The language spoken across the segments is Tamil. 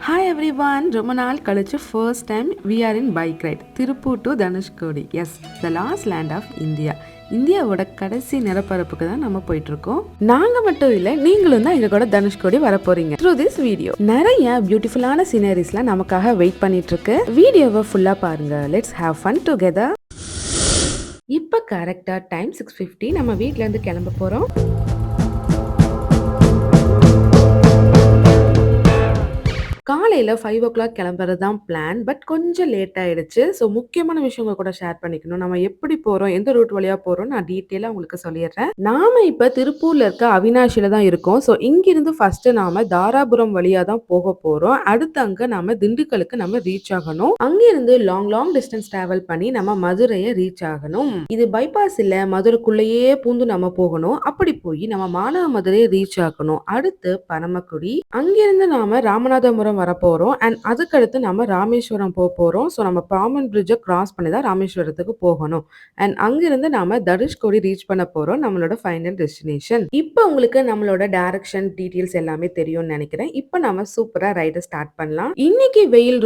Hi everyone, ரொம்ப நாள் கழிச்சு first time we are in bike ride. Tiruppur to Dhanushkodi. Yes, the last land of India. இந்தியாவோட கடைசி நிலப்பரப்புக்கு தான் நம்ம போயிட்டு இருக்கோம். நாங்க மட்டும் இல்ல, நீங்களும் தான் எங்க கூட தனுஷ்கோடி வர போறீங்க. Through this video நிறைய பியூட்டிஃபுல்லான சீனரிஸ்லாம் நமக்காக வெயிட் பண்ணிட்டு இருக்கு. வீடியோவை ஃபுல்லா பாருங்க. Let's have fun together. இப்போ கரெக்டா டைம் 6:50 நம்ம வீட்ல இருந்து கிளம்ப போறோம். காலையில் 5 o'clock கிளம்புறது தான் பிளான். பட் கொஞ்சம் லேட் ஆயிடுச்சு. ஸோ முக்கியமான விஷயங்கள் கூட ஷேர் பண்ணிக்கணும். நம்ம எப்படி போகிறோம், எந்த ரூட் வழியாக போகிறோம், நான் டீட்டெயிலாக உங்களுக்கு சொல்லிடுறேன். நாம இப்போ திருப்பூரில் இருக்க அவினாஷியில் தான் இருக்கோம். ஸோ இங்கிருந்து ஃபர்ஸ்ட் நாம தாராபுரம் வழியாக தான் போக போகிறோம். அடுத்து அங்கே நம்ம திண்டுக்கலுக்கு நம்ம ரீச் ஆகணும். அங்கிருந்து லாங் டிஸ்டன்ஸ் டிராவல் பண்ணி நம்ம மதுரையை ரீச் ஆகணும். இது பைபாஸ் இல்லை, மதுரைக்குள்ளேயே பூந்து நம்ம போகணும். அப்படி போய் நம்ம மாணவ மதுரையை ரீச் ஆகணும். அடுத்து பரமக்குடி, அங்கிருந்து நாம ராமநாதபுரம் வர போறோம். அண்ட் அதுக்கடுத்து நம்ம ராமேஸ்வரம் போக போறோம். ஸோ நம்ம பாம்பன் பிரிட்ஜை கிராஸ் பண்ணி தான் ராமேஸ்வரத்துக்கு போகணும். அண்ட் அங்கிருந்து நாம தனுஷ்கோடி ரீச் பண்ண போறோம், நம்மளோட ஃபைனல் டெஸ்டினேஷன். இப்போ உங்களுக்கு நம்மளோட டைரக்ஷன் டீடைல்ஸ் எல்லாமே தெரியும்னு நினைக்கிறேன். இப்போ நம்ம சூப்பரா ரைடை ஸ்டார்ட் பண்ணலாம். இன்னைக்கு வெயில்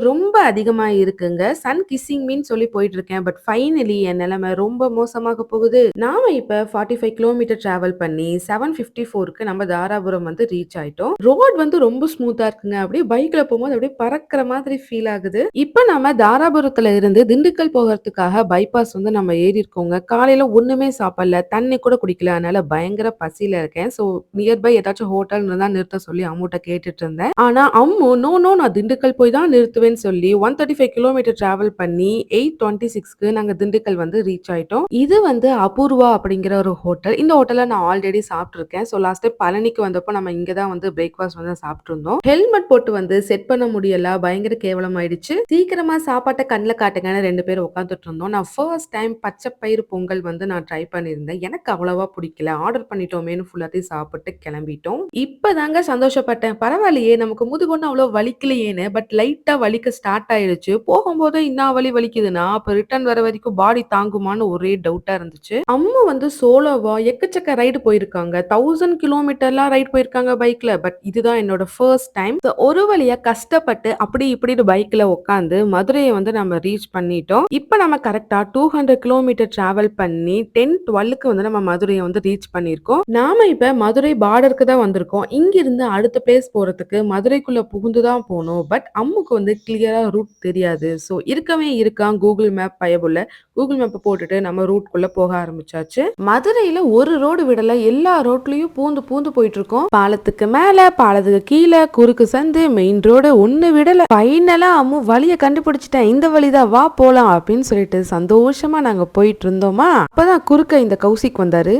ரொம்ப அதிகமா இருக்குங்க. சன் கிஸ்ஸிங் மீன் சொல்லி போயிட்டு இருக்கேன். பட் ஃபைனலி என் நிலைமை ரொம்ப மோசமாக போகுது. நாம இப்ப 45 கிலோமீட்டர் டிராவல் பண்ணி 7:54க்கு நம்ம தாராபுரம் வந்து ரீச் ஆயிட்டோம். ரோட் வந்து ரொம்ப ஸ்மூத்தா இருக்குங்க. அப்படியே பைக்ல போகும்போது அப்படியே பறக்கிற மாதிரி ஃபீல் ஆகுது. இப்ப நம்ம தாராபுரத்துல இருந்து திண்டுக்கல் போகிறதுக்காக பைபாஸ் வந்து நம்ம ஏறி இருக்கோங்க. காலையில ஒண்ணுமே சாப்பிடல, தண்ணி கூட குடிக்கல. அதனால பயங்கர பசியில இருக்கேன். ஸோ நியர்பை ஏதாச்சும் ஹோட்டல் தான் நிறுத்த சொல்லி அம்முட்ட கேட்டுட்டு இருந்தேன். ஆனா அம்மு நோ நான் திண்டுக்கல் போய் தான் நிறுத்துவேன்னு சொல்லி 135 கிலோமீட்டர் டிராவல் பண்ணி 8:26க்கு நாங்க திண்டுக்கல் வந்து ரீச் ஆயிட்டோம். இது வந்து அபூர்வா அப்படிங்கிற ஒரு ஹோட்டல். இந்த ஹோட்டல்ல நான் ஆல்ரெடி சாப்பிட்டு இருக்கேன். ஸோ லாஸ்ட் டைம் பழனிக்கு வந்தப்போ நம்ம இங்கதான் வந்து பிரேக்ஃபாஸ்ட் வந்து சாப்பிட்டு இருந்தோம். ஹெல்மெட் போட்டு வந்து செட் பண்ண முடியல, பயங்கர கேவலம் ஆயிடுச்சு. சீக்கிரமா சாப்பாட்டை கண்ணில் காட்டுங்கன்னு 2 பேரும் உட்காந்துட்டு இருந்தோம். நான் ஃபர்ஸ்ட் டைம் பச்சை பயிறு பொங்கல் வந்து நான் ட்ரை பண்ணியிருந்தேன். எனக்கு அவ்வளவா பிடிக்கல. ஆர்டர் பண்ணிட்டோமேனு ஃபுல்லாத்தையும் சாப்பிட்டு கிளம்பிட்டோம். இப்பதாங்க சந்தோஷப்பட்டேன். பரவாயில்லையே, நமக்கு முதுகொண்டு அவ்வளோ வலிக்கலையேன்னு. பட் லைட்டா வலிக்க ஸ்டார்ட் ஆயிடுச்சு. போகும்போது இன்னும் வலிக்குதுன்னா அப்ப ரிட்டர்ன் வர வரைக்கும் பாடி தாங்குமான்னு ஒரே டவுட்டா இருந்துச்சு. அம்மா வந்து சோலோவா எக்கச்சக்க ரைடு போயிருக்காங்க. 1000 கிலோமீட்டர்லாம் ரைடு போயிருக்காங்க பைக்ல. பட் இதுதான் என்னோட ஃபர்ஸ்ட் டைம். ஒரு வழியா கஷ்டப்பட்டு அப்படி இப்படி பைக்ல உட்காந்து மதுரையை வந்து நம்ம ரீச் பண்ணிட்டோம். இப்ப நம்ம கரெக்டா 200 கிலோமீட்டர் டிராவல் பண்ணி 10:12க்கு வந்து நம்ம மதுரையை வந்து ரீச் பண்ணிருக்கோம். நாம இப்ப மதுரை பார்டருக்கு தான் வந்திருக்கோம். இங்கிருந்து அடுத்த பிளேஸ் போறதுக்கு மதுரைக்குள்ள புகுந்துதான் போகணும். பட் அம்முக்கு வந்து கிளியரா ரூட் தெரியாது. ஸோ இருக்கான் கூகுள் மேப் பயபுள்ள. கூகுள் மேப் போட்டுட்டு நம்ம ரூட்குள்ள போக ஆரம்பிச்சாச்சு. மதுரையில ஒரு ரோடு விடல, எல்லா ரோட்லயும் பூந்து போயிட்டு இருக்கோம். பாலத்துக்கு மேல, பாலத்துக்கு கீழே, குறுக்கு சந்து, மெயின் ரோடு ஒண்ணு விடல. ஃபைனலா அம்மு வழிய கண்டுபிடிச்சிட்டேன், இந்த வழிதான், வா போலாம் அப்படின்னு சொல்லிட்டு சந்தோஷமா நாங்க போயிட்டு இருந்தோமா. அப்பதான் குறுக்க இந்த கௌசிக் வந்தாரு.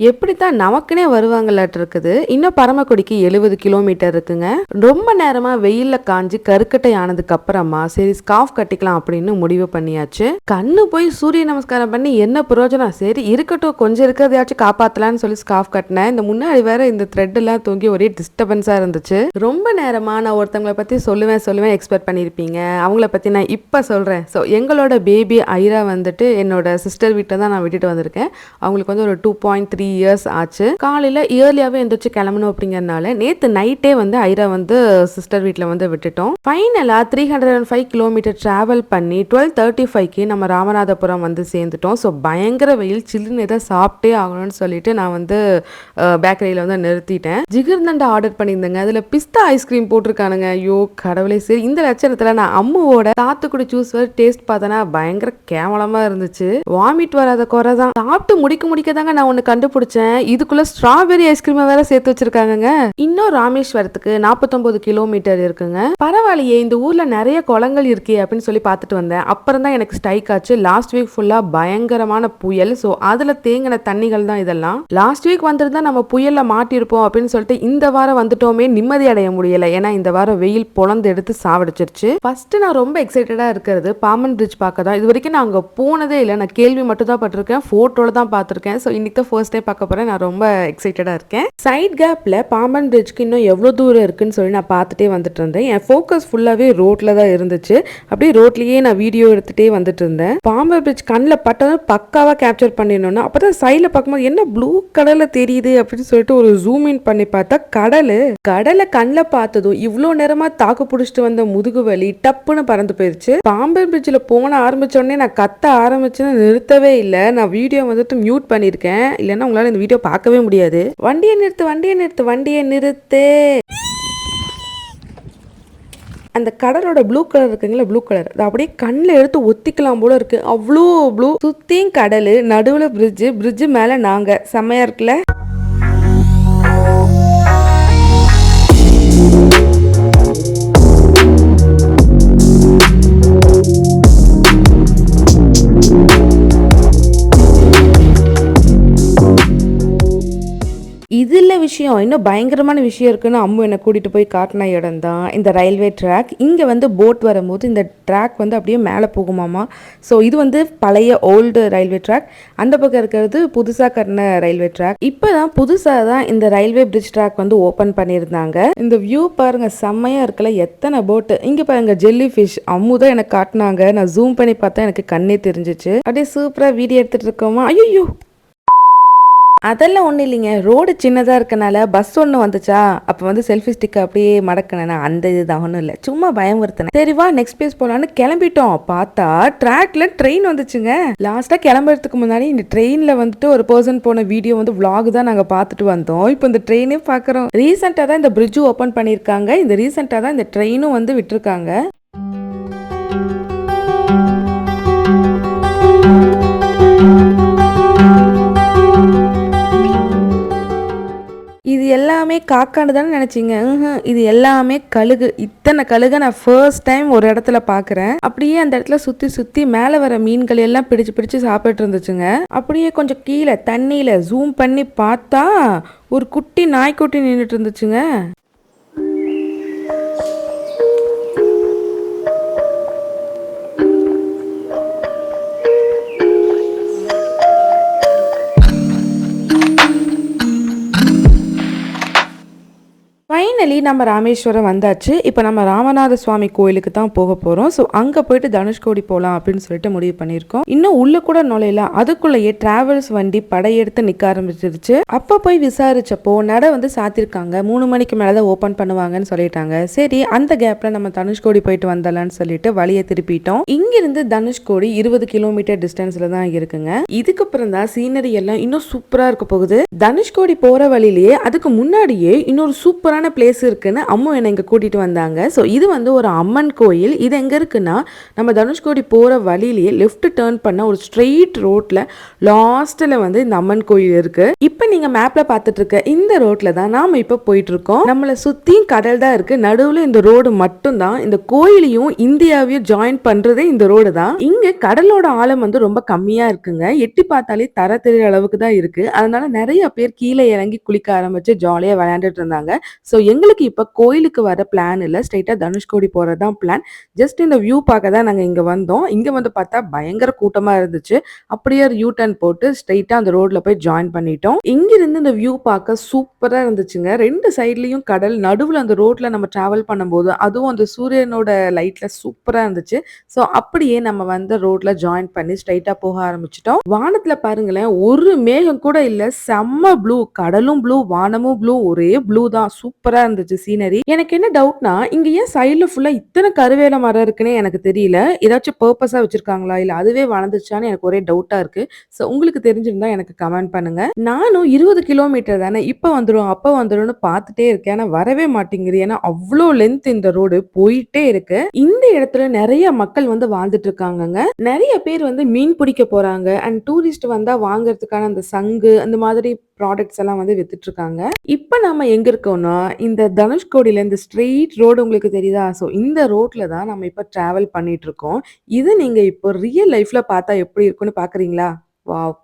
எப்படித்தான் நமக்குனே வருவாங்களாட்டு இருக்குது. இன்னும் பரமக்குடிக்கு 70 கிலோமீட்டர் இருக்குங்க. ரொம்ப நேரமா வெயில்ல காஞ்சி கருக்கட்டை ஆனதுக்கு அப்புறமா சரி ஸ்கார்ஃப் கட்டிக்கலாம் அப்படின்னு முடிவு பண்ணியாச்சு. கண்ணு போய் சூரிய நமஸ்காரம் பண்ணி என்ன பிரயோஜனம், சரி இருக்கட்டும் கொஞ்சம் இருக்கிறதையாச்சும் காப்பாத்தலான்னு சொல்லி ஸ்கார்ஃப் கட்டினேன். இந்த முன்னாடி வேற இந்த த்ரெட் எல்லாம் தூங்கி ஒரே டிஸ்டர்பன்ஸா இருந்துச்சு. ரொம்ப நேரமா நான் ஒருத்தவங்களை பத்தி சொல்லுவேன் எக்ஸ்பெக்ட் பண்ணிருப்பீங்க. அவங்கள பத்தி நான் இப்ப சொல்றேன். ஸோ எங்களோட பேபி ஐரா வந்துட்டு என்னோட சிஸ்டர் வீட்டை தான் நான் விட்டுட்டு வந்திருக்கேன். அவங்களுக்கு வந்து ஒரு 2.3 இயர்ஸ் ஆச்சு. காலையில இயர்லியாவே எந்திரிச்சு கிளம்பணும் அப்படிங்கறதுனால நேத்து நைட்டே வந்து ஐரா வந்து சிஸ்டர் வீட்ல வந்து விட்டுட்டோம். ஃபைனலா 305 கிலோமீட்டர் டிராவல் பண்ணி 12:35க்கு நம்ம ராமநாதபுரம் வந்து சேர்ந்துட்டோம். ஸோ பயங்கர வெயில், சில்லுன்னு ஏதாவது சாப்பிட்டே ஆகணும்னு சொல்லிட்டு நான் வந்து பேக்கரியில வந்து நிறுத்திட்டேன். ஜிகிர்தண்டா ஆர்டர் பண்ணியிருந்தேங்க. அதுல பிஸ்தா ஐஸ்கிரீம் போட்டிருக்கானுங்க. ஐயோ கடவுளே, சரி இந்த லட்சணத்துல நான் அம்முவோட சாத்துக்குடி ஜூஸ் வர டேஸ்ட் பார்த்தனா பயங்கர கேவலமா இருந்துச்சு. வாமிட் வராத குறை தான். சாப்பிட்டு முடிக்க தாங்க நான் ஒன்னு கண்டுபிடிச்சேன். இதுக்குள்ள ஸ்ட்ராபெரி ஐஸ்கிரீம் வேற சேர்த்து வச்சிருக்காங்க. இன்னும் ராமேஸ்வரத்துக்கு 49 கிலோமீட்டர் இருக்குங்க. பரவாயில்லையே, இந்த ஊர்ல நிறைய குளங்கள் இருக்கே அப்படின்னு சொல்லி பார்த்துட்டு வந்தேன். அப்புறம் தான் எனக்கு ஸ்ட்ரைக் ஆச்சு. லாஸ்ட் வீக் ஃபுல்லா பயங்கரமான புயல். ஸோ அதுல தேங்கின தண்ணிகள் தான் இதெல்லாம். லாஸ்ட் வீக் வந்திருந்தா நம்ம புயல்ல மாட்டிருப்போம் அப்படின்னு சொல்லிட்டு இந்த வாரம் வந்துட்டோமே நிம்மதி அடைய முடியல. ஏன்னா இந்த வாரம் வெயில் பொழந்து எடுத்து சாவடிச்சிருச்சு. ஃபர்ஸ்ட் நான் ரொம்ப எக்ஸைட்டடா இருக்கிறது பாம்பன் பிரிட்ஜ் பார்க்க தான். இது வரைக்கும் நான் அங்க போனதே இல்லை. நான் கேள்வி மட்டும் தான் பட்டிருக்கேன், போட்டோல தான் பார்த்திருக்கேன். ஸோ இன்னைக்கு தான் ஃபர்ஸ்ட் டைம் பார்க்க போறேன். நான் ரொம்ப எக்ஸைட்டடா இருக்கேன். சைட் கேப்ல பாம்பன் பிரிட்ஜ்க்கு இன்னும் எவ்வளோ தூரம் இருக்குன்னு சொல்லி நான் பார்த்துட்டே வந்துட்டு இருந்தேன். என் ஃபோக்கஸ் ஃபுல்லாவே ரோட்ல தான் இருந்துச்சு. அப்படியே ரோட்லயே நான் வீடியோ எடுத்துட்டே வந்துட்டு இருந்தேன். பாம்பன் பிரிட்ஜ் கண்ணில் பட்டதும் பக்காவா கேப்சர் பண்ணிடணும்னா அப்பதான் சைட்ல பார்க்கும்போது என்ன ப்ளூ கடல்ல தெரியுது அப்படின்னு சொல்லிட்டு ஒரு ஜூம் இன் பண்ணி பார்த்தா கடலை கண்ணில் பார்த்ததும் இவ்வளோ நேரமா தாக்கு பிடிச்சிட்டு வந்த முதுகு வலி டப்புன்னு பறந்து போயிருச்சு. பாம்பன் பிரிட்ஜில் போன ஆரம்பிச்ச உடனே நான் கத்த ஆரம்பிச்சுன்னு நிறுத்தவே இல்லை. நான் வீடியோ வந்துட்டு மியூட் பண்ணியிருக்கேன், இல்லைன்னா உங்களால இந்த வீடியோ பார்க்கவே முடியாது. வண்டியை நிறுத்து. அந்த கடலோட ப்ளூ கலர் இருக்குங்களா, ப்ளூ கலர் அது அப்படியே கண்ணில் எடுத்து ஒத்திக்கலாம் போல இருக்கு. அவ்வளோ ப்ளூ, சுத்தியும் கடல், நடுவில் பிரிட்ஜு மேலே நாங்க. செம்மையா இருக்குல்ல. இதில் விஷயம் இன்னும் பயங்கரமான விஷயம் இருக்குன்னு அம்மு என்னை கூட்டிகிட்டு போய் காட்டின இடம் தான் இந்த ரயில்வே ட்ராக். இங்கே வந்து போட் வரும்போது இந்த ட்ராக் வந்து அப்படியே மேலே போகுமாமா. ஸோ இது வந்து பழைய ஓல்டு ரயில்வே ட்ராக், அந்த பக்கம் இருக்கிறது புதுசாக கட்டின ரயில்வே ட்ராக். இப்போ தான் புதுசாக தான் இந்த ரயில்வே பிரிட்ஜ் ட்ராக் வந்து ஓப்பன் பண்ணியிருந்தாங்க. இந்த வியூ பாருங்க, செம்மையாக இருக்குல்ல. எத்தனை போட்டு இங்கே பாருங்க, ஜெல்லி ஃபிஷ் அம்மு தான் எனக்கு காட்டினாங்க. நான் ஜூம் பண்ணி பார்த்தா எனக்கு கண்ணே தெரிஞ்சிச்சு. அப்படியே சூப்பராக வீடியோ எடுத்துகிட்டு இருக்கோமா. ஐயோ அதெல்லாம் ஒன்றும் இல்லைங்க, ரோடு சின்னதாக இருக்கனால பஸ் ஒன்று வந்துச்சா, அப்போ வந்து செல்ஃபி ஸ்டிக் அப்படியே மடக்கினேன். அந்த இதுதான், ஒன்றும் இல்லை, சும்மா பயமுறுத்தினேன். சரிவா நெக்ஸ்ட் பிளேஸ் போகலான்னு கிளம்பிட்டோம். பார்த்தா ட்ராக்ல ட்ரெயின் வந்துச்சுங்க. லாஸ்ட்டாக கிளம்புறதுக்கு முன்னாடி இந்த ட்ரெயினில் வந்துட்டு ஒரு பர்சன் போன வீடியோ வந்து விளாக் தான் நாங்கள் பார்த்துட்டு வந்தோம். இப்போ இந்த ட்ரெயினே பார்க்குறோம். ரீசெண்டாக தான் இந்த பிரிட்ஜும் ஓப்பன் பண்ணியிருக்காங்க. இந்த ரீசெண்டாக தான் இந்த ட்ரெயினும் வந்து விட்டுருக்காங்க. இது எல்லாமே காக்கான்னு தானே நினைச்சிங்க? இது எல்லாமே கழுகு. இத்தனை கழுகை நான் ஃபர்ஸ்ட் டைம் ஒரு இடத்துல பார்க்குறேன். அப்படியே அந்த இடத்துல சுற்றி சுற்றி மேலே வர மீன்கள் எல்லாம் பிடிச்சு பிடிச்சு சாப்பிட்டு இருந்துச்சுங்க. அப்படியே கொஞ்சம் கீழே தண்ணியில் ஜூம் பண்ணி பார்த்தா ஒரு குட்டி நாய்க்குட்டி நின்றுட்டு இருந்துச்சுங்க. ஃபைனலி நம்ம ராமேஸ்வரம் வந்தாச்சு. இப்போ நம்ம ராமநாத சுவாமி கோயிலுக்கு தான் போக போகிறோம். ஸோ அங்கே போயிட்டு தனுஷ்கோடி போகலாம் அப்படின்னு சொல்லிட்டு முடிவு பண்ணியிருக்கோம். இன்னும் உள்ளே கூட நுழையல, அதுக்குள்ளேயே டிராவல்ஸ் வண்டி படையெடுத்து நிற்க ஆரம்பிச்சிருச்சு. அப்போ போய் விசாரிச்சப்போ நடை வந்து சாத்திருக்காங்க, 3 மணிக்கு மேலே தான் ஓப்பன் பண்ணுவாங்கன்னு சொல்லிட்டாங்க. சரி அந்த கேப்பில் நம்ம தனுஷ்கோடி போயிட்டு வந்தலான்னு சொல்லிட்டு வழியை திருப்பிட்டோம். இங்கிருந்து தனுஷ்கோடி 20 கிலோமீட்டர் டிஸ்டன்ஸில் தான் இருக்குங்க. இதுக்கப்புறம் தான் சீனரி எல்லாம் இன்னும் சூப்பராக இருக்க போகுது. தனுஷ்கோடி போகிற வழியிலேயே அதுக்கு முன்னாடியே இன்னொரு சூப்பரான பிளேஸ் இருக்குன்னு அம்மா என்னை இங்கே கூட்டிட்டு வந்தாங்க. ஸோ இது வந்து ஒரு அம்மன் கோயில். இது எங்கே இருக்குன்னா நம்ம தனுஷ்கோடி போகிற வழியிலேயே லெஃப்ட் டேர்ன் பண்ண ஒரு ஸ்ட்ரெயிட் ரோட்ல லாஸ்ட்ல வந்து இந்த அம்மன் கோயில் இருக்கு. இப்போ நீங்க மேப்ல பார்த்துட்டு இருக்க இந்த ரோட்ல தான் நாம இப்போ போயிட்டு இருக்கோம். நம்மளை சுத்தியும் கடல் தான் இருக்கு, நடுவில் இந்த ரோடு மட்டும் தான். இந்த கோயிலையும் இந்தியாவையும் ஜாயின் பண்றதே இந்த ரோடு தான். இங்க கடலோட ஆழம் வந்து ரொம்ப கம்மியா இருக்குங்க. எட்டி பார்த்தாலே தர தெரியற அளவுக்கு தான் இருக்கு. அதனால நிறைய பேர் கீழே இறங்கி குளிக்க ஆரம்பிச்சு ஜாலியா விளையாண்டுட்டு இருந்தாங்க. ஸோ எங்களுக்கு இப்போ கோயிலுக்கு வர பிளான் இல்லை, ஸ்ட்ரைட்டாக தனுஷ்கோடி போகிறது தான் பிளான். ஜஸ்ட் இந்த வியூ பார்க்க தான் நாங்கள் இங்கே வந்தோம். இங்கே வந்து பார்த்தா பயங்கர கூட்டமாக இருந்துச்சு. அப்படியே யூ டர்ன் போட்டு ஸ்ட்ரைட்டாக அந்த ரோட்டில் போய் ஜாயின் பண்ணிட்டோம். இங்கிருந்து இந்த வியூ பார்க்க சூப்பராக இருந்துச்சுங்க. 2 சைட்லேயும் கடல், நடுவில் அந்த ரோட்டில் நம்ம ட்ராவல் பண்ணும்போது அதுவும் அந்த சூரியனோட லைட்டில் சூப்பராக இருந்துச்சு. ஸோ அப்படியே நம்ம வந்து ரோட்டில் ஜாயின் பண்ணி ஸ்ட்ரைட்டாக போக ஆரம்பிச்சிட்டோம். வானத்தில் பாருங்களேன், ஒரு மேகம் கூட இல்லை, செம்ம ப்ளூ. கடலும் ப்ளூ, வானமும் ப்ளூ, ஒரே ப்ளூ தான். சூப்பரா இருந்துச்சு சீனரி. எனக்கு என்ன டவுட்னா, இங்க ஏன் சைடுல ஃபுல்லா இத்தனை கருவேல மரம் இருக்குன்னு எனக்கு தெரியல. ஏதாச்சும் பர்பஸா வச்சிருக்காங்களா, இல்ல அதுவே வளர்ந்துச்சான்னு எனக்கு ஒரே டவுட்டா இருக்கு. சோ உங்களுக்கு தெரிஞ்சிருந்தா எனக்கு கமெண்ட் பண்ணுங்க. நானும் 20 கிலோமீட்டர் தானே, இப்ப வந்துடும் அப்ப வந்துடும்னு பார்த்துட்டே இருக்கேன். ஆனா வரவே மாட்டேங்குது. ஏன்னா அவ்வளோ லென்த் இந்த ரோடு போயிட்டே இருக்கு. இந்த இடத்துல நிறைய மக்கள் வந்து வாழ்ந்துட்டு இருக்காங்கங்க. நிறைய பேர் வந்து மீன் பிடிக்க போறாங்க. அண்ட் டூரிஸ்ட் வந்தா வாங்குறதுக்கான அந்த சங்கு அந்த மாதிரி ப்ராடக்ட்ஸ் எல்லாம் வந்து வித்துட்டு இருக்காங்க. இப்ப நாம எங்க இருக்கோம்னா, இந்த தனுஷ்கோடியில இந்த ஸ்ட்ரெயிட் ரோடு உங்களுக்கு தெரியுதா? ஸோ இந்த ரோட்ல தான் நம்ம இப்போ டிராவல் பண்ணிட்டு இருக்கோம். இது நீங்க இப்போ ரியல் லைஃப்ல பார்த்தா எப்படி இருக்குன்னு பார்க்குறீங்களா? வாவ்!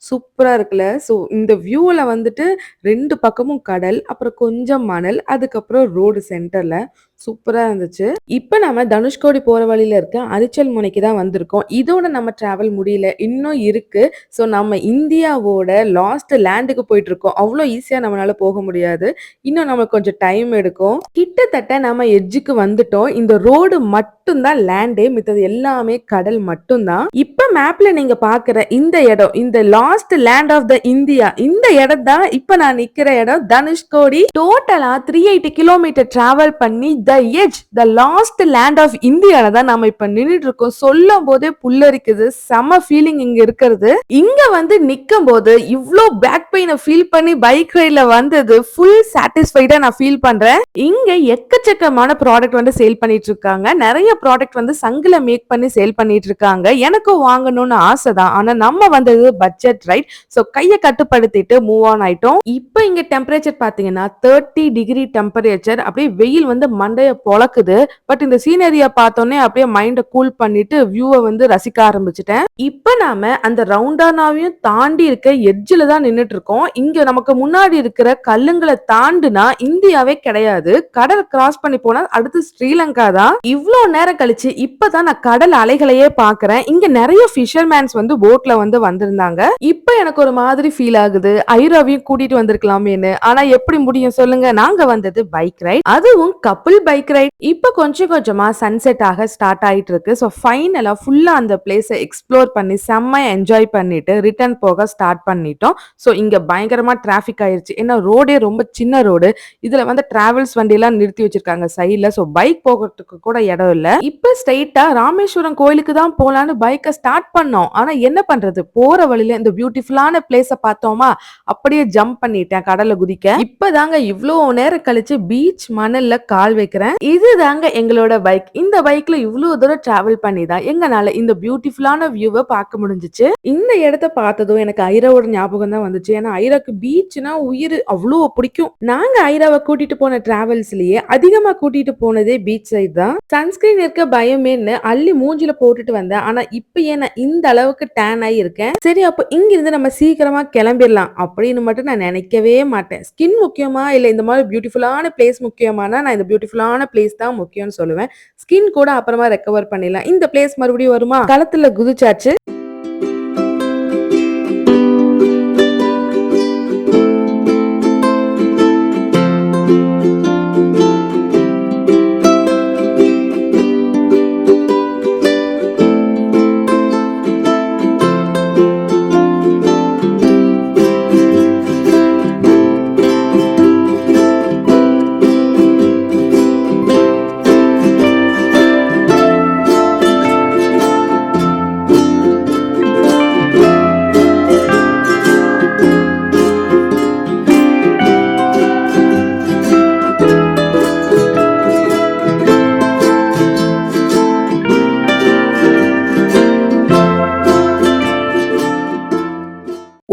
சூப்பரா இருக்குல்ல. ஸோ இந்த வியூல வந்துட்டு 2 பக்கமும் கடல், அப்புறம் கொஞ்சம் மணல், அதுக்கப்புறம் ரோடு சென்டர்ல சூப்பரா இருந்துச்சு. இப்ப நாம தனுஷ்கோடி போற வழியில இருக்க அரிச்சல் முனைக்கு தான் வந்திருக்கோம். இதோட நம்ம டிராவல் முடியல. இன்னும் இருக்கு. ஸோ நம்ம இந்தியாவோட லாஸ்ட் லேண்டுக்கு போயிட்டுருக்கோம். அவ்ளோ ஈஸியா நம்மளால போக முடியாது. இன்னும் நமக்கு கொஞ்சம் டைம் எடுக்கும். கிட்டத்தட்ட நம்ம எட்ஜுக்கு வந்துட்டோம். இந்த ரோடு மட்டும் தான் லேண்டே. மித்தது எல்லாமே கடல் மட்டும் தான். இப்ப மேப்ல நீங்க பார்க்குற இந்த இடம், இந்த last land of the India, இந்த இடம் தான் இப்ப நான் நிக்கிற இடம் தனுஷ்கோடி. டோட்டலா 380 கிலோமீட்டர் டிராவல் பண்ணி the edge, the last land of இந்தியால தான் நாம இப்ப நின்னுட்டு இருக்கோம். சொல்லும் போதே புல்லரிக்குது. செம ஃபீலிங் இங்க இருக்கிறது. இங்க வந்து நிக்கும் போது இவ்ளோ பேக் பெயினை ஃபீல் பண்ணி பைக் ரைட்ல வந்தது ஃபுல் சாட்டிஸ்ஃபைடா நான் ஃபீல் பண்றேன். இங்க எக்கச்சக்கமான ப்ராடக்ட் வந்து சேல் பண்ணிட்டு இருக்காங்க. நிறைய ப்ராடக்ட் வந்து சங்குல மேக் பண்ணி சேல் பண்ணிட்டு இருக்காங்க. எனக்கும் வாங்கணும்னு ஆசை தான். ஆனா நம்ம வந்தது பட்ஜெட் ரைட். சோ கையை கட்டுப்படுத்திட்டு மூவ் ஆன் ஆயிட்டோம். இப்போ இங்க டெம்பரேச்சர் பாத்தீங்கன்னா 30 டிகிரி டெம்பரேச்சர். அப்படியே வெயில் வந்து மண்டைய பொளக்குது. பட் இந்த சீனரியா பார்த்தோன்னே அப்படியே மைண்ட கூல் பண்ணிட்டு வியூவை வந்து ரசிக்க ஆரம்பிச்சிட்டேன். இப்ப நாம அந்த ரவுண்டானாவையும் தாண்டி இருக்க எட்ஜில தான் நின்னுட்டு இருக்கோம். இங்க நமக்கு முன்னாடி இருக்கிற கல்லுங்களை தாண்டுனா இந்தியாவே கிடையாது. கடல் கிராஸ் பண்ணி போனா அடுத்து ஸ்ரீலங்கா தான். இவ்ளோ நேரம் கழிச்சு இப்பதான் நான் கடல் அலைகளையே பாக்குறேன். இங்க நிறைய ஃபிஷர்மேன்ஸ் வந்து போட்ல வந்து வந்திருந்தாங்க. இப்ப எனக்கு ஒரு மாதிரி ஃபீல் ஆகுது. ஐராவையும் கூட்டிட்டு வந்திருக்கலாமேன்னு. ஆனா எப்படி முடியும் சொல்லுங்க. நாங்க வந்தது பைக் ரைட், அதுவும் கப்புள் பைக் ரைட். இப்ப கொஞ்சம் கொஞ்சமா சன்செட் ஆக ஸ்டார்ட் ஆயிட்டு இருக்கு. ஸோ ஃபைனலா ஃபுல்லா அந்த பிளேஸை எக்ஸ்ப்ளோர் பண்ணி செம்மையா என்ஜாய் பண்ணிட்டு ரிட்டர்ன் போக ஸ்டார்ட் பண்ணிட்டோம். ஸோ இங்க பயங்கரமா டிராபிக் ஆயிருச்சு. ஏன்னா ரோடே ரொம்ப சின்ன ரோடு. இதுல வந்து டிராவல்ஸ் வண்டி எல்லாம் நிறுத்தி வச்சிருக்காங்க சைட்ல. ஸோ பைக் போகிறதுக்கு கூட இடம் இல்ல. இப்ப ஸ்ட்ரைட்டா ராமேஸ்வரம் கோயிலுக்கு தான் போலான்னு பைக்கை ஸ்டார்ட் பண்ணோம். ஆனா என்ன பண்றது, போற வழியில இந்த பியூட்டிஃபுல்லான பிளேஸ பார்த்தோமா, அப்படியே ஜம்ப் பண்ணிட்டேன் கடல்ல குதிக்க. இப்பதாங்க இவ்ளோ நேரம் கழிச்சு பீச் மணல்ல கால் வைக்கிறேன். இதுதாங்க எங்களோட பைக். இந்த பைக்ல இவ்வளவு தூரம் டிராவல் பண்ணி தான் எங்கனால இந்த பியூட்டிஃபுல்லான வியூவை பார்க்க முடிஞ்சுச்சு. இந்த இடத்த பார்த்ததும் எனக்கு ஐராவோட ஞாபகம் தான் வந்துச்சு. ஏன்னா ஐராக்கு பீச்னா உயிர், அவ்வளோ பிடிக்கும். நாங்க ஐராவை கூட்டிட்டு போன டிராவல்ஸ்லயே அதிகமா கூட்டிட்டு போனதே பீச் சைடு தான். சன்ஸ்கிரீன் இருக்க பயமேன்னு அள்ளி மூஞ்சில போட்டுட்டு வந்தேன். ஆனா இப்ப ஏன் நான் இந்த அளவுக்கு டேன் ஆகி இருக்கேன். சரி அப்ப இங்க இருந்து நம்ம சீக்கிரமா கிளம்பிடலாம் அப்படின்னு மட்டும் நான் நினைக்கவே மாட்டேன். ஸ்கின் முக்கியமா இல்ல இந்த மாதிரி பியூட்டிஃபுல்லான பிளேஸ் முக்கியமானா நான் இந்த பியூட்டிஃபுல்லான பிளேஸ் தான் முக்கியம்னு சொல்லுவேன். ஸ்கின் கூட அப்புறமா ரெக்கவர் பண்ணிடலாம். இந்த பிளேஸ் மறுபடியும் வருமா, களத்துல குதிச்சாச்சு.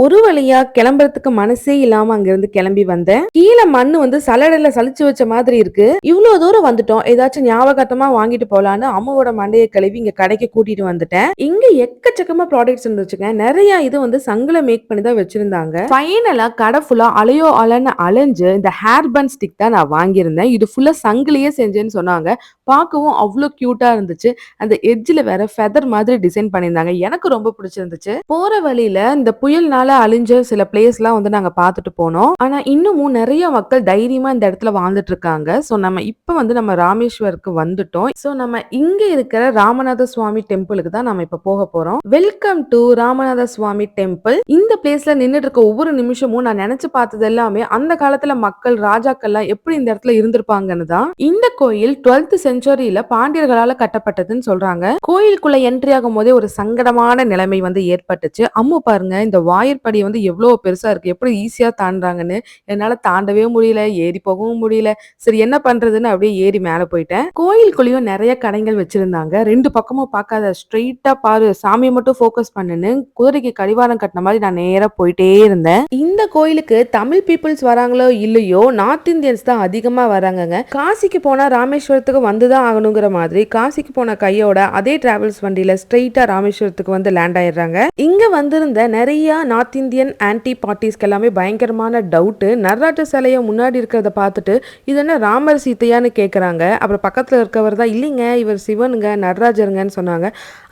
ஒரு வழியா கிளம்புறதுக்கு மனசே இல்லாம அங்க இருந்து கிளம்பி வந்தேன். கீழே மண்ணு வந்து சலடையில சலிச்சு வச்ச மாதிரி இருக்கு. இவ்வளவு தூரம் வந்துட்டோம், ஏதாச்சும் ஞாபகமா வாங்கிட்டு போலான்னு அம்மாவோட மண்டையை கழுவி இங்க கடைக்கு கூட்டிட்டு வந்துட்டேன். இங்க எக்கச்சக்கமா ப்ராடக்ட்ஸ் இருந்துச்சுங்க. நிறைய இது வந்து சங்குல மேக் பண்ணி தான் வச்சிருந்தாங்க. ஃபைனலா கடை ஃபுல்லா அலையோ அலைன்னு அலைஞ்சு இந்த ஹேர் பன் ஸ்டிக் தான் நான் வாங்கியிருந்தேன். இது ஃபுல்லா சங்குலயே செஞ்சேன்னு சொன்னாங்க. பார்க்கவும் அவ்வளவு கியூட்டா இருந்துச்சு. அந்த எட்ஜ்ல வேற ஃபெதர் மாதிரி டிசைன் பண்ணியிருந்தாங்க. எனக்கு ரொம்ப பிடிச்சிருந்துச்சு. போற வழியில இந்த புயல்னால அழிஞ்ச சில பிளேஸ் எல்லாம் வந்து நாங்க பார்த்துட்டு போனோம். ஆனா இன்னமும் நிறைய மக்கள் தைரியமா இந்த இடத்துல வாழ்ந்துட்டு இருக்காங்க. சோ நம்ம இப்ப வந்து நம்ம ராமேஸ்வருக்கு வந்துட்டோம். சோ நம்ம இங்க இருக்கிற ராமநாத சுவாமி டெம்பிளுக்கு தான் நம்ம இப்ப போக போறோம். Welcome to Ramanathaswamy temple. இந்த பிளேஸ்ல நின்னுட்டு இருக்க ஒவ்வொரு நிமிஷமும் நான் நினைச்சு பார்த்தது எல்லாமே அந்த காலத்துல மக்கள் ராஜாக்கள்லாம் எப்படி இந்த இடத்துல இருந்திருப்பாங்கன்னு தான். இந்த கோயில் 12th செஞ்சுரியில பாண்டியர்களால கட்டப்பட்டதுன்னு சொல்றாங்க. கோயிலுக்குள்ள என்ட்ரி ஆகும் போதே ஒரு சங்கடமான நிலைமை வந்து ஏற்பட்டுச்சு. அம்மு பாருங்க, இந்த வாயிற்படி வந்து எவ்வளோ பெருசா இருக்கு. எப்படி ஈஸியா தாண்டுறாங்கன்னு. என்னால தாண்டவே முடியல. ஏறி போகவும் முடியல. சரி என்ன பண்றதுன்னு அப்படியே ஏறி மேல போயிட்டேன். கோயிலுக்குள்ளேயும் நெறைய கடைகள் வச்சிருந்தாங்க. 2 பக்கமும் பார்க்காத ஸ்ட்ரெய்ட்டா பாரு, சாமிய மட்டும் ஃபோக்கஸ் பண்ணுன்னு குதிரைக்கு கடிவாளம் கட்டின மாரி நான் நேரா போயிட்டே இருந்தேன். இந்த கோயிலுக்கு தமிழ் பீப்பிள்ஸ் வராங்களோ இல்லையோ, நார்த் இந்தியன்ஸ் தான் அதிகமா வராங்கங்க. காசிக்கு போனா ராமேஸ்வரத்துக்கு வந்து தான் ஆகணுங்கிற மாதிரி காசிக்கு போன கையோட அதே டிராவல்ஸ் வண்டியில ஸ்ட்ரெய்ட்டா ராமேஸ்வரத்துக்கு வந்து லேண்ட் ஆயிடுறாங்க. இங்க வந்திருந்த நிறைய நார்த் இந்தியன் ஆன்டி பார்ட்டிஸ்க்கு எல்லாமே பயங்கரமான டவுட். நடராஜ சிலைய முன்னாடி இருக்கிறத பார்த்துட்டு இது என்ன ராமர் சீதையான்னு கேட்குறாங்க. அப்புறம் பக்கத்தில் இருக்கவர் தான் இல்லைங்க இவர் சிவனுங்க நடராஜருங்கன்னு சொன்னாங்க.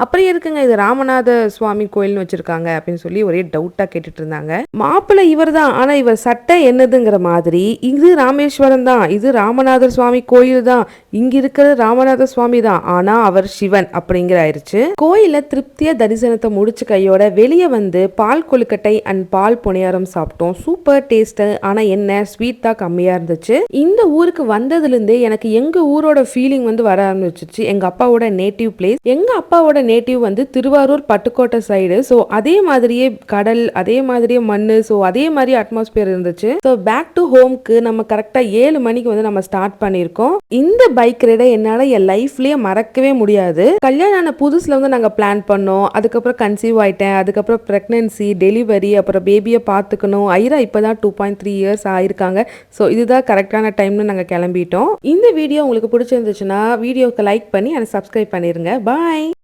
அப்புறம் இருக்குங்க இது ராமநாத சுவாமி கோயில்னு வச்சிருக்காங்க அப்படின்னு சொல்லி ஒரே டவுட்டா கேட்டுட்டு இருந்தாங்க. மாப்பிள்ளை இவர் தான், ஆனா இவர் சட்டை என்னதுங்கிற மாதிரி இது ராமேஸ்வரம் தான், இது ராமநாதர் சுவாமி கோயில் தான், இங்க இருக்கிற ராமநாத சுவாமி தான், ஆனா அவர் சிவன் அப்படிங்கிற ஆயிருச்சு. கோயில திருப்தியா தரிசனத்தை முடிச்சு கையோட வெளியே வந்து பால் கொழுக்கட்டை அண்ட் பால் பொனியாரம் சாப்பிட்டோம். Super taste. ஆனா என்ன ஸ்வீட் தான் கம்மியா இருந்துச்சு. இந்த ஊருக்கு வந்ததுல இருந்தே எனக்கு எங்க ஊரோட ஃபீலிங் வந்து வர ஆரம்பிச்சிச்சு. எங்க அப்பாவோட நேட்டிவ் பிளேஸ். எங்க அப்பாவோட நேட்டிவ் வந்து திருவாரூர் பட்டுக்கோட்டை சைடு. ஸோ அதே மாதிரியே கடல், அதே மாதிரியே மண்ணு, ஸோ அதே மாதிரி அட்மாஸ்பியர் இருந்துச்சு. ஸோ பேக் டு ஹோம்க்கு நம்ம கரெக்டா 7 மணிக்கு வந்து நம்ம ஸ்டார்ட் பண்ணியிருக்கோம். இந்த பைக் ரைடை என்னால என் லைஃப்லயே மறக்கவே முடியாது. கல்யாணம் ஆன புதுசுல வந்து நாங்க பிளான் பண்ணோம். அதுக்கப்புறம் கன்சீவ் ஆயிட்டேன். அதுக்கப்புறம் பிரெக்னன்சி, டெலிவரி, அப்புறம் பேபியை பார்த்துக்கணும். ஐரா இப்பதான் 2.3 இயர்ஸ் ஆயிருக்காங்க. ஸோ இதுதான் கரெக்டான டைம்னு நாங்கள் கிளம்பிட்டோம். இந்த வீடியோ உங்களுக்கு பிடிச்சிருந்துச்சுன்னா வீடியோக்கு லைக் பண்ணி அதை சப்ஸ்கிரைப் பண்ணிருங்க. பாய்.